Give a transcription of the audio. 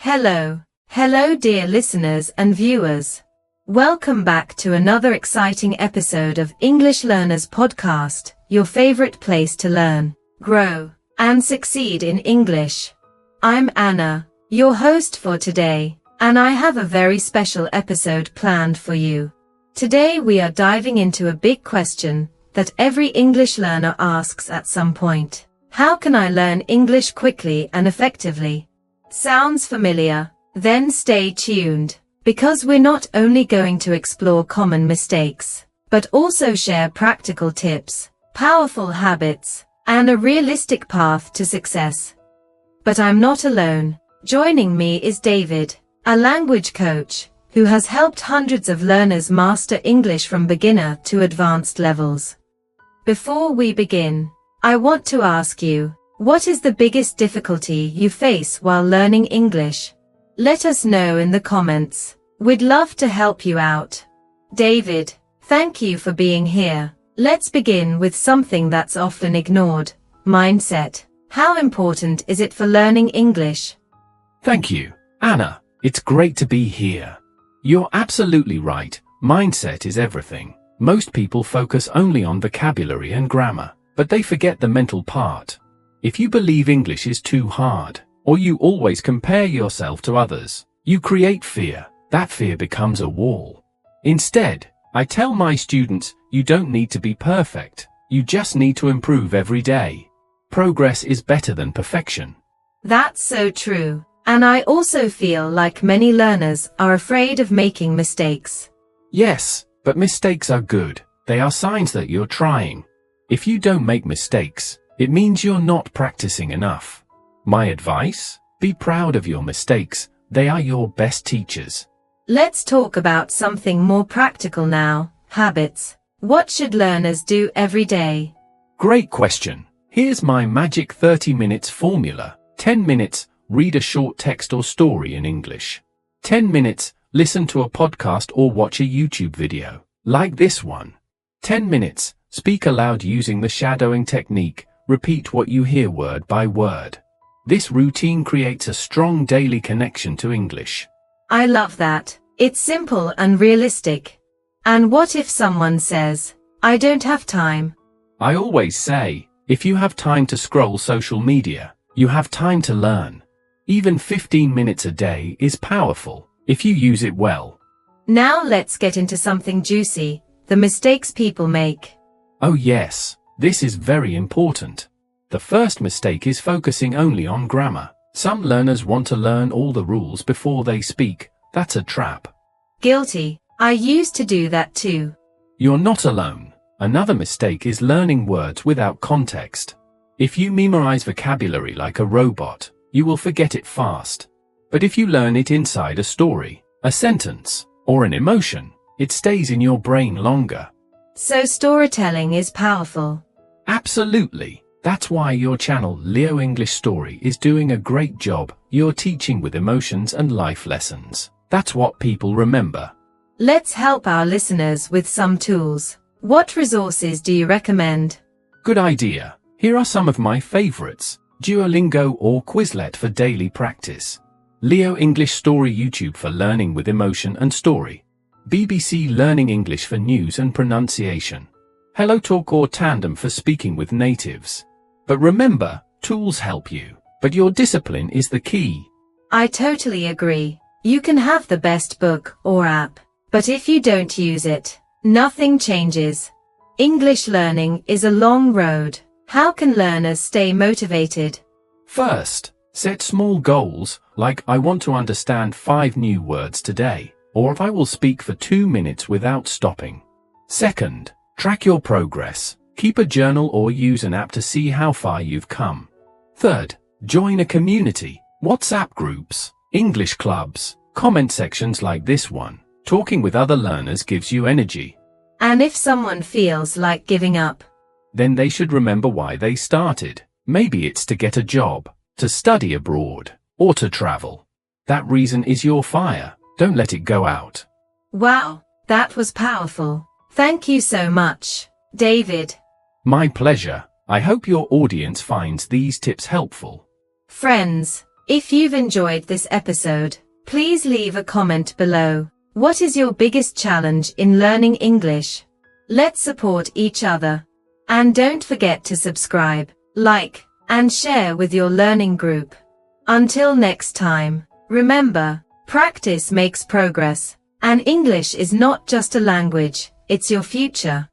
Hello. Hello dear listeners and viewers. Welcome back to another exciting episode of English Learners Podcast, your favorite place to learn, grow, and succeed in English. I'm Anna, your host for today, and I have a very special episode planned for you. Today we are diving into a big question that every English learner asks at some point. How can I learn English quickly and effectively? Sounds familiar? Then stay tuned, because we're not only going to explore common mistakes, but also share practical tips, powerful habits, and a realistic path to success. But I'm not alone. Joining me is David, a language coach, who has helped hundreds of learners master English from beginner to advanced levels. Before we begin, I want to ask you, what is the biggest difficulty you face while learning English? Let us know in the comments. We'd love to help you out. David, thank you for being here. Let's begin with something that's often ignored: mindset. How important is it for learning English? Thank you, Anna. It's great to be here. You're absolutely right. Mindset is everything. Most people focus only on vocabulary and grammar, but they forget the mental part. If you believe English is too hard, or you always compare yourself to others, you create fear. That fear becomes a wall. Instead, I tell my students, you don't need to be perfect. You just need to improve every day. Progress is better than perfection. That's so true. And I also feel like many learners are afraid of making mistakes. Yes, but mistakes are good. They are signs that you're trying. If you don't make mistakes, it means you're not practicing enough. My advice? Be proud of your mistakes. They are your best teachers. Let's talk about something more practical now: habits. What should learners do every day? Great question. Here's my magic 30 minutes formula. 10 minutes, read a short text or story in English. 10 minutes, listen to a podcast or watch a YouTube video, like this one. 10 minutes, speak aloud using the shadowing technique. Repeat what you hear word by word. This routine creates a strong daily connection to English. I love that. It's simple and realistic. And what if someone says, I don't have time? I always say, if you have time to scroll social media, you have time to learn. Even 15 minutes a day is powerful, if you use it well. Now let's get into something juicy: the mistakes people make. Oh yes, this is very important. The first mistake is focusing only on grammar. Some learners want to learn all the rules before they speak. That's a trap. Guilty. I used to do that too. You're not alone. Another mistake is learning words without context. If you memorize vocabulary like a robot, you will forget it fast. But if you learn it inside a story, a sentence, or an emotion, it stays in your brain longer. So storytelling is powerful. Absolutely. That's why your channel, Leo English Story, is doing a great job. You're teaching with emotions and life lessons. That's what people remember. Let's help our listeners with some tools. What resources do you recommend? Good idea. Here are some of my favorites: Duolingo or Quizlet for daily practice. Leo English Story YouTube for learning with emotion and story. BBC Learning English for news and pronunciation. HelloTalk or Tandem for speaking with natives. But remember, tools help you, but your discipline is the key. I totally agree. You can have the best book or app, but if you don't use it, nothing changes. English learning is a long road. How can learners stay motivated? First, set small goals, like I want to understand 5 new words today, or if I will speak for 2 minutes without stopping. Second, track your progress. Keep a journal or use an app to see how far you've come. Third, join a community. WhatsApp groups, English clubs, comment sections like this one. Talking with other learners gives you energy. And if someone feels like giving up? Then they should remember why they started. Maybe it's to get a job, to study abroad, or to travel. That reason is your fire. Don't let it go out. Wow, that was powerful. Thank you so much, David. My pleasure. I hope your audience finds these tips helpful. Friends, If you've enjoyed this episode, please leave a comment below. What is your biggest challenge in learning English? Let's support each other. And don't forget to subscribe, like, and share with your learning group. Until next time, remember, practice makes progress, and English is not just a language, it's your future.